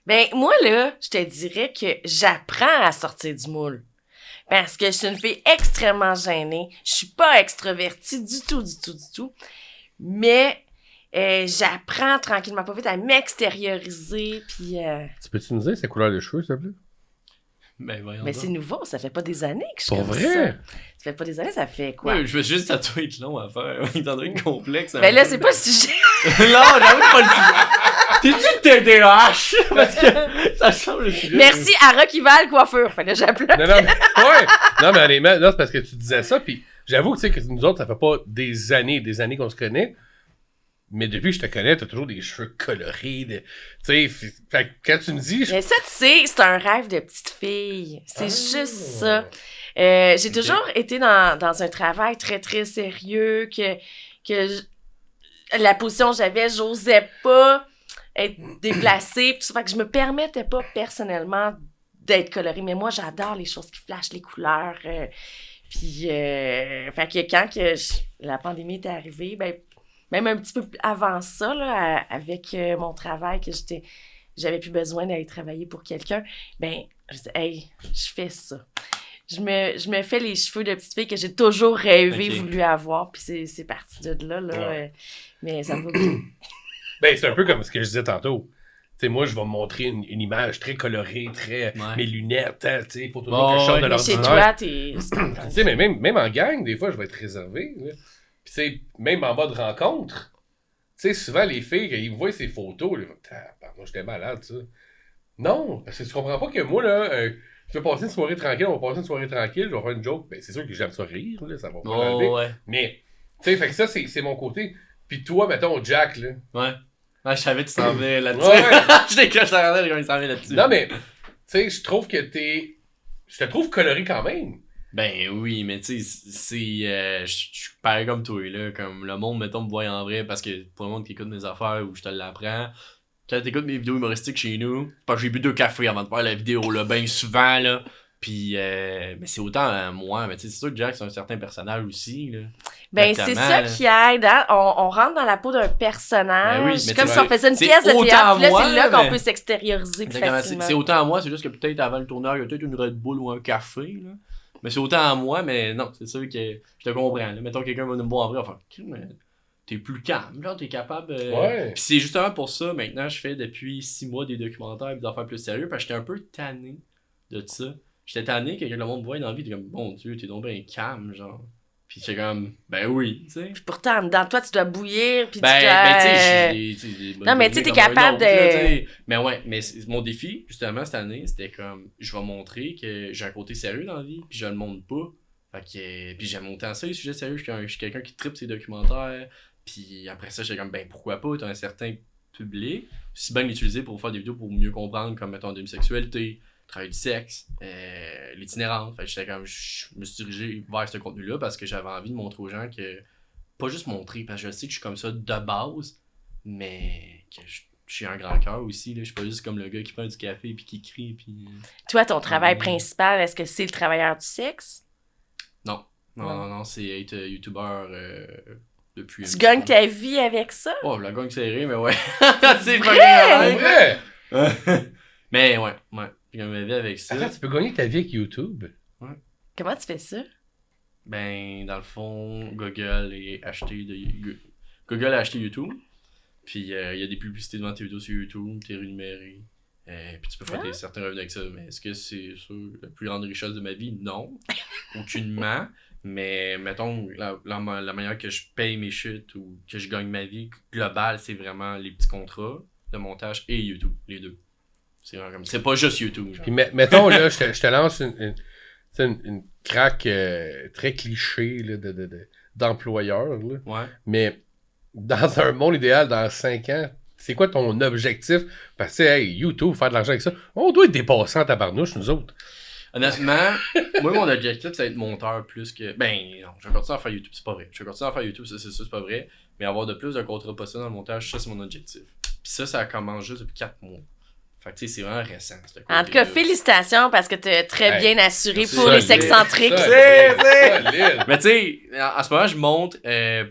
Ben, moi, là, je te dirais que j'apprends à sortir du moule. Parce que je suis une fille extrêmement gênée. Je suis pas extravertie du tout. Mais j'apprends tranquillement pas vite à m'extérioriser, puis... Tu peux-tu nous dire sa couleur de cheveux, s'il te plaît? Ben, voyons Mais donc. c'est nouveau, ça fait pas des années que je Pour fais vrai? ça. Ça fait pas des années, ça fait quoi? Ouais, je veux juste ça doit être long à faire. Étant donné que complexe. Ben là, c'est pas le sujet. Non, j'avoue que pas le sujet. T'es-tu TDAH? Parce que ça change le sujet. Merci à Rocky-Val Coiffure. Fait que là, j'applaudis. Non, non, mais, ouais. Non, mais honnêtement, là, c'est parce que tu disais ça, puis j'avoue que, tu sais, que nous autres, ça fait pas des années qu'on se connaît, mais depuis que je te connais, t'as toujours des cheveux colorés, tu sais, fait que quand tu me dis... Mais ça, tu sais, c'est un rêve de petite fille. C'est juste ça. J'ai toujours été dans un travail très, très sérieux, la position que j'avais, j'osais pas être déplacée. Puis ça fait que je me permettais pas personnellement d'être colorée. Mais moi, j'adore les choses qui flashent les couleurs. Puis, fait que quand la pandémie était arrivée, ben, même un petit peu avant ça, là, avec mon travail, que j'avais plus besoin d'aller travailler pour quelqu'un, ben, je dis, hey, je fais ça. Je me fais les cheveux de petite fille que j'ai toujours rêvé, voulu avoir, puis c'est parti de là, Ouais. Mais ça me va bien. Ben, c'est un peu comme ce que je disais tantôt. Tu sais, moi, je vais me montrer une image très colorée, très... Ouais. Mes lunettes, hein, tu sais, pour toujours Bon, que je sorte de ouais, Mais chez l'ordinaire. toi, t'es... Tu sais, mais même en gang, des fois, je vais être réservé. Là. Puis, tu sais, même en mode rencontre, tu sais, souvent, les filles, quand ils me voient ces photos, ils vont pardon, j'étais malade, ça. Non, parce que tu comprends pas que moi, là, je vais passer une soirée tranquille, on va passer une soirée tranquille, je vais faire une joke. Ben, c'est sûr que j'aime ça rire, là, ça va pas l'enlever. Oh, ouais. Mais, tu sais, fait que ça, c'est mon côté. Puis toi, mettons, Jack, là. Ouais. Ouais, je savais que tu t'en venais là-dessus. Ouais. Je décroche la regardais quand il s'en venait là-dessus. Non, mais, tu sais, je trouve que je te trouve coloré quand même. Ben oui, mais tu sais, je suis pareil comme toi, là. Comme le monde, mettons, me voit en vrai, parce que pour le monde qui écoute mes affaires ou je te l'apprends, quand t'écoutes mes vidéos humoristiques chez nous, parce que j'ai bu 2 cafés avant de faire la vidéo, là, ben souvent, là. Puis, mais c'est autant moi, mais tu sais, c'est sûr que Jack, c'est un certain personnage aussi, là. Ben, c'est Exactement, ça là. qui aide, hein? On rentre dans la peau d'un personnage. Ben oui, c'est mais comme tu si on vois, faisait une c'est pièce de autant théâtre. Là, moi, c'est là qu'on mais- peut s'extérioriser plus Exactement, facilement. c'est autant à moi, c'est juste que peut-être avant le tourneur, il y a peut-être une Red Bull ou un café, là. Mais c'est autant à moi, mais non, c'est sûr que je te comprends, là. Mettons quelqu'un va nous voir en vrai, enfin, t'es plus calme, là, t'es capable. Ouais. Puis c'est justement pour ça, maintenant, je fais depuis 6 mois des documentaires et des affaires plus sérieux, parce que j'étais un peu tanné de ça. J'étais tanné que le monde me voit dans la vie, t'es comme, bon Dieu, t'es donc bien calme, genre. Puis j'étais comme, ben oui, tu sais. Puis pourtant, dans toi, tu dois bouillir. Puis Ben, tu dois... tu sais, j'ai des bonnes Non, mais tu sais, journées t'es comme un capable autre, là, de- tu sais. Mais ouais, mais mon défi, justement, cette année, c'était comme, je vais montrer que j'ai un côté sérieux dans la vie, puis je le montre pas. Fait que, puis j'aime autant ça, les sujets sérieux, je suis quelqu'un qui tripe ses documentaires, puis après ça, j'étais comme, ben pourquoi pas, t'as un certain public, si bien l'utiliser pour faire des vidéos pour mieux comprendre, comme mettons, l'homosexualité, le travail du sexe, l'itinérance. Fait que j'étais comme, je me suis dirigé vers ce contenu-là parce que j'avais envie de montrer aux gens que, pas juste montrer, parce que je sais que je suis comme ça de base, mais que je suis un grand cœur aussi, là. Je suis pas juste comme le gars qui prend du café puis qui crie, puis... Toi, ton travail principal, est-ce que c'est le travailleur du sexe? Non, c'est être youtubeur depuis... Tu gagnes ta vie avec ça? Oh, la gagne serrée, mais ouais. c'est Vrai? pas C'est grave. vrai! Mais ouais. Je gagne ma vie avec ça. Attends, tu peux gagner ta vie avec YouTube. Comment tu fais ça? Ben, dans le fond, Google a acheté YouTube. Puis il y a des publicités devant tes vidéos sur YouTube, t'es rémunéré. Puis tu peux faire certains revenus avec ça. Mais est-ce que c'est sur la plus grande richesse de ma vie? Non. Aucunement. Mais mettons, la manière que je paye mes chutes ou que je gagne ma vie globale, c'est vraiment les petits contrats de montage et YouTube, les deux. C'est vraiment comme... C'est pas juste YouTube. Genre. Puis mettons, là, je te lance une craque très cliché là, d'employeur. Là. Ouais. Mais dans un monde idéal, dans 5 ans, c'est quoi ton objectif? Parce que, hey, YouTube, faire de l'argent avec ça, on doit être dépassant à tabarnouche, nous autres. Honnêtement, moi, mon objectif, c'est être monteur plus que... Ben, non, je vais continuer à faire YouTube, c'est pas vrai. Je vais continuer à faire YouTube, ça, c'est pas vrai. Mais avoir de plus de contrats possible dans le montage, ça, c'est mon objectif. Puis ça commence juste depuis 4 mois. Fait que, tu sais, c'est vraiment récent, ce côté-là. En tout cas, félicitations parce que tu es très bien assuré merci. pour les Solide. sexcentriques. Solide. Mais tu sais, en ce moment, je monte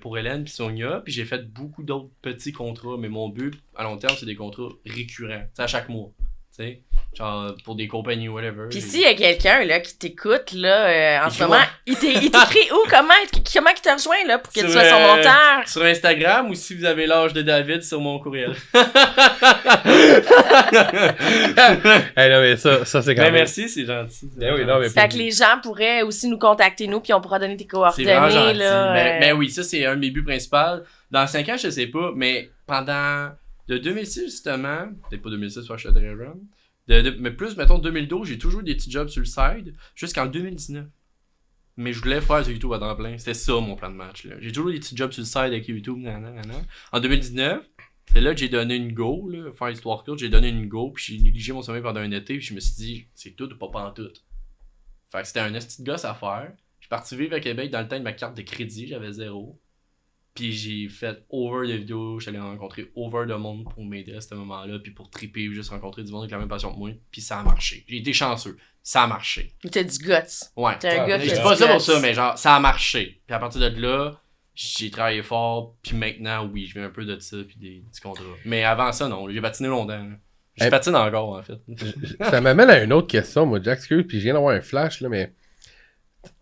pour Hélène puis Sonia, puis j'ai fait beaucoup d'autres petits contrats, mais mon but, à long terme, c'est des contrats récurrents, tu sais, à chaque mois, tu sais. Genre, pour des compagnies, whatever. Puis s'il y a quelqu'un là, qui t'écoute là, en ce Écris-moi. moment, il t'écrit où? Comment il te rejoint là, pour que tu sois son Sur, monteur? Sur Instagram ou si vous avez l'âge de David sur mon courriel. Hey, non, mais ça c'est quand Ben même... merci, c'est gentil. Ben oui, non, mais Fait que les gens pourraient aussi nous contacter, nous, puis on pourra donner tes C'est vraiment coordonnées. gentil. Là, Mais oui, ça c'est un de mes buts principaux. Dans 5 ans, je sais pas, mais pendant de 2006 justement, peut-être pas 2006, soit je suis très jeune, mais plus, mettons 2012, j'ai toujours eu des petits jobs sur le side, jusqu'en 2019. Mais je voulais faire du YouTube à temps plein. C'était ça mon plan de match. Là. J'ai toujours eu des petits jobs sur le side avec YouTube. Nanana. En 2019, c'est là que j'ai donné une go. Là, faire histoire courte, j'ai donné une go. Puis j'ai négligé mon sommeil pendant un été. Puis je me suis dit, c'est tout ou pas pantoute. Fait que c'était un esti de gosse à faire. Je suis parti vivre à Québec dans le temps de ma carte de crédit. J'avais 0. Puis j'ai fait over de vidéos. J'allais rencontrer over de monde pour m'aider à ce moment-là. Puis pour triper, juste rencontrer du monde avec la même passion que moi. Puis ça a marché. J'ai été chanceux. Ça a marché. Mais t'as du guts. Ouais. T'es un gars qui Je a dis du pas ça guts. pour ça, mais genre, ça a marché. Puis à partir de là, j'ai travaillé fort. Puis maintenant, oui, je viens un peu de ça. Puis des petits contrats. Mais avant ça, non. J'ai patiné longtemps. Là. Je patine encore, en fait. Ça m'amène à une autre question, moi, Jack, excuse, puis je viens d'avoir un flash, là, mais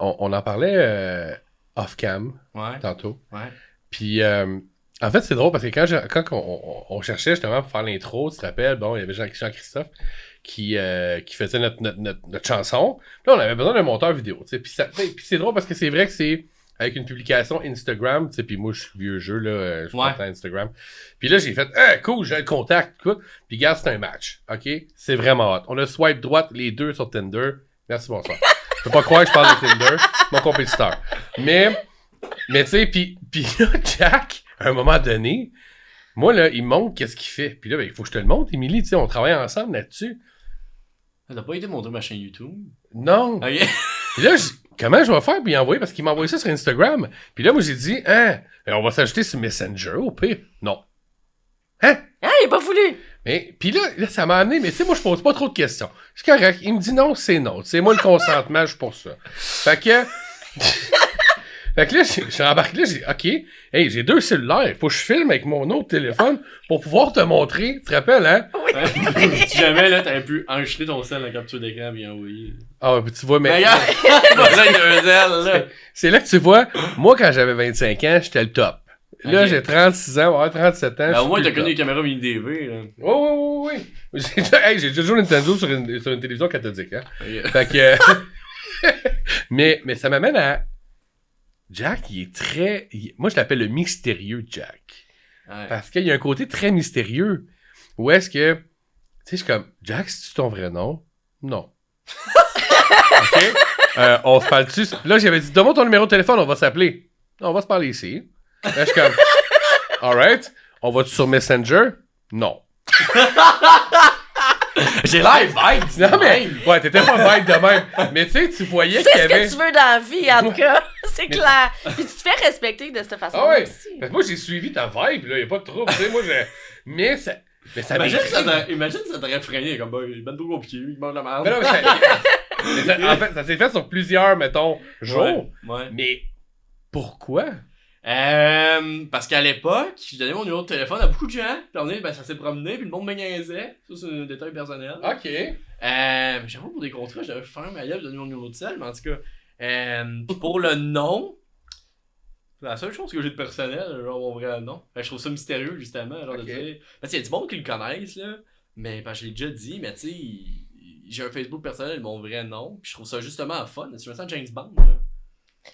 on en parlait off-cam Ouais. tantôt. Ouais. Puis, en fait, c'est drôle parce que quand on cherchait justement pour faire l'intro, tu te rappelles, bon, il y avait Jean-Christophe qui faisait notre chanson. Puis là, on avait besoin d'un monteur vidéo, tu sais. Puis c'est drôle parce que c'est vrai que c'est avec une publication Instagram, tu sais, puis moi, je suis vieux jeu, là, je suis content Instagram. Puis là, j'ai fait, cool, j'ai le contact, écoute. Puis regarde, c'est un match, OK? C'est vraiment hot. On a swipe droite les deux sur Tinder. Merci, bonsoir. Je peux pas croire que je parle de Tinder, mon compétiteur. Mais tu sais, puis là, Jack, à un moment donné, moi, là, il me montre qu'est-ce qu'il fait. Puis là, ben, il faut que je te le montre, Émilie, tu sais, on travaille ensemble là-dessus. T'as pas été montrer ma chaîne YouTube? Non. Ok. Puis là, comment je vais faire pour y envoyer? Parce qu'il m'a envoyé ça sur Instagram. Puis là, moi, j'ai dit, on va s'ajouter sur Messenger, au pire. Non. Hein? Ah, il est pas voulu. Mais, puis là, ça m'a amené, mais tu sais, moi, je pose pas trop de questions. C'est correct. Il me dit non, c'est non. C'est moi le consentement, je suis pour ça. Fait que... Fait que là, je suis embarqué là, j'ai dit, OK, hey, j'ai 2 cellulaires, faut que je filme avec mon autre téléphone pour pouvoir te montrer, tu te rappelles, hein? Si jamais, là, t'avais pu enregistrer ton sel en capture d'écran et envoyer. Ah, ouais, tu vois, mais... Regarde! Là, il y a un zèle, là. C'est là que tu vois, moi, quand j'avais 25 ans, j'étais le top. Là, Ok. j'ai 36 ans, 37 ans. Ben, au moins, je suis t'as plus connu le les caméras mini-DV, là. top. Oui. J'ai déjà joué Nintendo sur une télévision cathodique, hein? Ok. Fait que... mais ça m'amène à... Jack, il est très... Moi, je l'appelle le mystérieux Jack. Ouais. Parce qu'il y a un côté très mystérieux. Où est-ce que... Tu sais, je suis comme... Jack, c'est-tu ton vrai nom? Non. OK? On se parle dessus. Là, j'avais dit, donne-moi ton numéro de téléphone, on va s'appeler. Non, on va se parler ici. Là, je suis comme... Alright. On va-tu sur Messenger? Non. J'ai l'air bête! Non, mais... Ouais, t'étais pas bête de même. Mais tu sais, tu voyais C'est qu'il y avait... ce que tu veux dans la vie, en tout cas. C'est clair. Puis tu te fais respecter de cette façon-là Ah ouais. aussi. Fait que moi, j'ai suivi ta vibe, là. Y a pas de trouble. Tu sais, moi, Mais ça Imagine m'intrigue. imagine ça t'aurait freiné, comme, bah, il est ben trop compliqué, il mange la merde. Mais non, en fait, ça s'est fait sur plusieurs, mettons, jours. Ouais. Mais pourquoi? Parce qu'à l'époque, je donnais mon numéro de téléphone à beaucoup de gens. Puis on est, ben, ça s'est promené, puis le monde me niaisait. Ça, c'est un détail personnel. OK. J'avoue, pour des contrats, j'avais fait ma lèvre de donner mon numéro de sel, mais en tout cas, pour le nom, c'est la seule chose que j'ai de personnel, genre mon vrai nom. Je trouve ça mystérieux, justement, genre de Ok. dire. Parce qu'il y a du monde qui le connaissent, là, mais ben, je l'ai déjà dit, mais tu sais, j'ai un Facebook personnel de mon vrai nom, puis je trouve ça justement fun. Je me sens James Bond, là.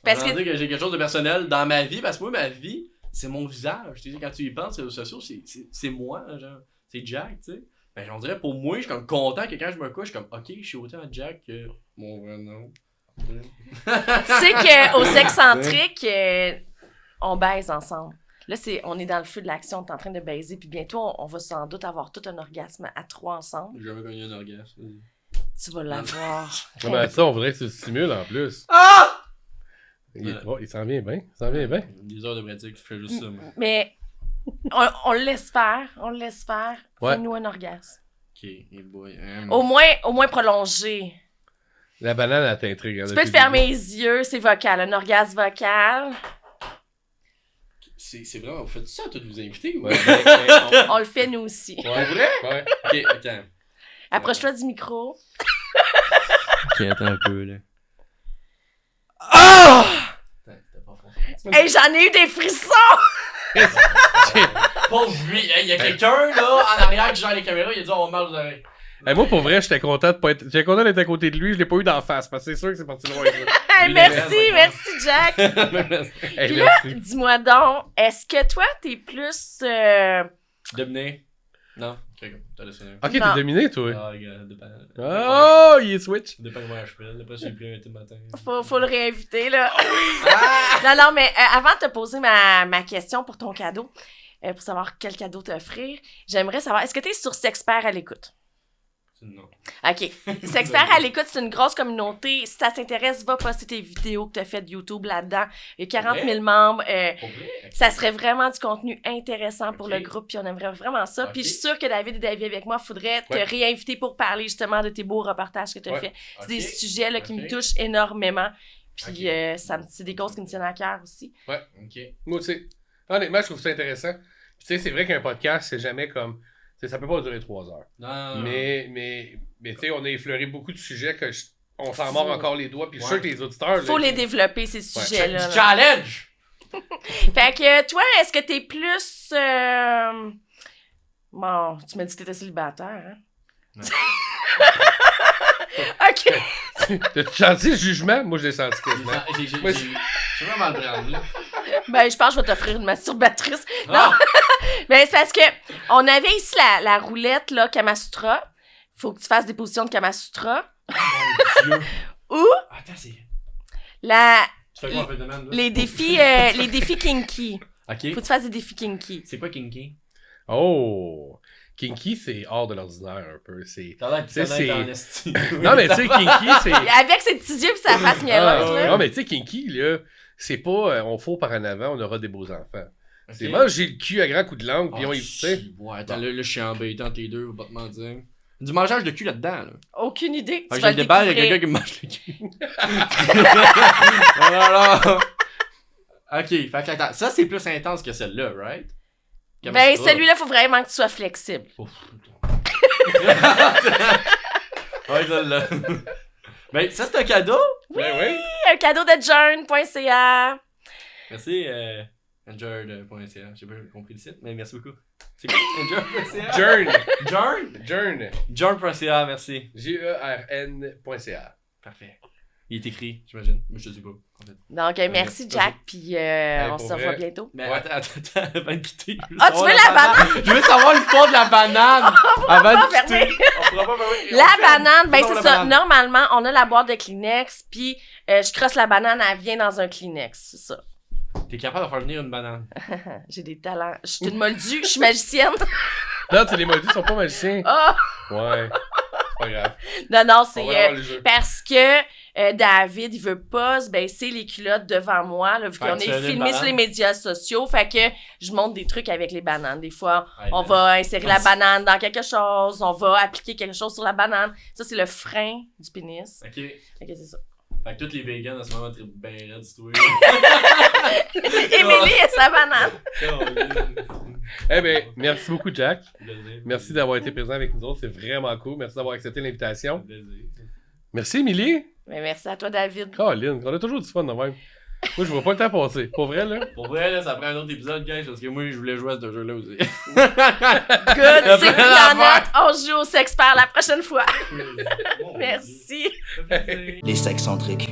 Parce Parce que- que j'ai quelque chose de personnel dans ma vie, parce que moi, ma vie, c'est mon visage. Tu sais, quand tu y penses, les réseaux sociaux, c'est moi, genre. C'est Jack, tu sais. Ben, on dirait, pour moi, je suis comme content que quand je me couche, je suis comme, ok, je suis autant Jack que mon vrai nom. Tu sais qu'au sexcentrique, on baise ensemble. Là, on est dans le feu de l'action, on est en train de baiser, puis bientôt, on va sans doute avoir tout un orgasme à 3 ensemble. J'ai jamais connu un orgasme. Tu vas l'avoir. Ouais, mais ça, on voudrait que tu le stimules en plus. Ah! Il s'en vient bien. Il s'en vient bien. Des heures de pratique, je fais juste ça, moi. Mais on le laisse faire, Ouais. Fais-nous un orgasme. Ok, et boy. Au moins prolongé. La banane, elle t'intrigue. hein, Tu depuis peux te le fermer les yeux, c'est vocal, un orgasme vocal. C'est vraiment, vous faites ça à tous vos invités ou? Ouais, ben, On le fait nous aussi. début. Tu Ouais, vrai? ouais. Ok, attends. Approche-toi du micro. Ok, attends un peu, là. Ah! C'était pas fort. Hey, j'en ai eu des frissons! Pauvre lui, il y a quelqu'un, là, en arrière qui gère les caméras, il a dit on va mal aux oreilles. Hey, moi, pour vrai, j'étais content d'être à côté de lui. Je l'ai pas eu d'en face, parce que c'est sûr que c'est parti loin. Ça. Hey, merci, Jack! Hey, Puis là, merci. dis-moi donc, est-ce que toi, t'es plus... Dominer? Non, ok, t'as laissé un. Ok, Non. t'es dominé, toi. Ah, regarde, dépend. Oh, il est switch. Dépend comment je fais. Après, c'est plus un petit matin. Faut le réinviter, là. Ah! Non, mais avant de te poser ma question pour ton cadeau, pour savoir quel cadeau t'offrir, j'aimerais savoir, est-ce que t'es sur Sexpert à l'écoute? Non. OK. Sexpert à l'écoute, c'est une grosse communauté. Si ça t'intéresse, va poster tes vidéos que t'as faites YouTube là-dedans. Il y a 40 000 membres. Pour vrai? Ça serait vraiment du contenu intéressant pour Ok. le groupe, puis on aimerait vraiment ça. Ok. Puis je suis sûre que David est d'avis avec moi. Il faudrait te Ouais. réinviter pour parler justement de tes beaux reportages que tu as Ouais. fait. C'est Ok. des sujets là, qui Ok. me touchent énormément. Puis Ok. c'est des causes qui me tiennent à cœur aussi. Ouais. Ok. Moi aussi. Honnêtement, je trouve ça intéressant. Puis, tu sais, c'est vrai qu'un podcast, c'est jamais comme. Tu sais, ça peut pas durer 3 heures. Non. Mais tu sais, on a effleuré beaucoup de sujets que on s'en mord encore les doigts. Puis je suis sûr Ouais. que les auditeurs. Faut là, les développer, ces sujets-là. Du là. challenge! Fait que toi, est-ce que t'es plus... Bon, tu m'as dit que t'étais célibataire, hein? Non. OK. T'as-tu senti le jugement? Moi, je l'ai senti quasiment. Moi, J'ai vraiment le prendre, là. Ben, je pense que je vais t'offrir une masturbatrice. Ah! Ben, c'est parce que on avait ici la roulette, là, Kamasutra. Faut que tu fasses des positions de Kamasutra. Mon Dieu. Ou Attends, c'est. la... Tu fais quoi en fait de même, là? les défis kinky. Faut Ok. que tu fasses des défis kinky. C'est quoi Kinky? Oh! Kinky, c'est hors de l'ordinaire un peu. C'est. T'as l'air Tu sais, c'est- en esti. Non, mais tu sais, Kinky, c'est. Avec ses petits yeux pis sa face mielleuse, là. Non, mais tu sais, Kinky, là, c'est pas on fourre par en avant, on aura des beaux enfants. Ok. C'est moi, j'ai le cul à grands coups de langue, puis Ah, on y. Tu sais. si, ouais, attends, là, je suis embêtant entre les deux, faut pas te mentir. Du mangeage de cul là-dedans, là. Aucune idée. Fait Tu que vas j'ai le le déballe, il y a découvrir. quelqu'un qui me mange le cul. Alors. Ok, fait que attends, ça c'est plus intense que celle-là, right? Ben, celui-là, faut vraiment que tu sois flexible. Ouf, ouais, celle-là. Ben, ça c'est un cadeau? Ben oui. Un cadeau de Journ.ca. Merci, Enjoy.ca. J'ai pas compris le site, mais merci beaucoup. C'est quoi? Enjoy.ca? Jern. Journ? Jern. Journ.ca, merci. Jern.ca. Parfait. Il est écrit, j'imagine. Moi, je te dis pas, en fait. Donc, merci, Ouais, Jack, puis on pour se revoit vrai. bientôt. Mais Ouais. attends, avant de quitter. je veux Ah, tu savoir veux la banane? Je veux savoir l'histoire de la banane avant de pas quitter. fermer. On pourra pas fermer. La banane, ben Non, c'est la ça. banane. Normalement, on a la boîte de Kleenex, puis je crosse la banane, elle vient dans un Kleenex. C'est ça. T'es capable de faire venir une banane. J'ai des talents. Je suis une moldue, je suis magicienne. Non, tu sais, les maudits sont pas magiciens. Ah! Ouais. C'est pas grave. Non, On c'est va avoir le jeu. parce que David, il veut pas se baisser les culottes devant moi, là, vu Fait qu'on que tu est as une filmé sur banane. les médias sociaux. Fait que je montre des trucs avec les bananes. Des fois, Ouais, on ben, va insérer la banane dans quelque chose, on va appliquer quelque chose sur la banane. Ça, c'est le frein du pénis. Ok. Fait que c'est ça. Fait que tous les vegans en ce moment trippent bien raide, c'est toi. Émilie et sa banane. Eh ben, merci beaucoup, Jack. Plaisir. Merci d'avoir été présent avec nous autres. C'est vraiment cool. Merci d'avoir accepté l'invitation. Plaisir. Merci, Émilie. Mais merci à toi, David. Caroline, on a toujours du fun de même. Moi, je vois pas le temps passer. Pour vrai, là. Pour vrai, là, ça prend un autre épisode, guys, parce que moi, je voulais jouer à ce jeu-là aussi. Good, c'est pris en note. On joue au Sexpert la prochaine fois. Mon Dieu. Merci. Ça fait plaisir. Les sexcentriques.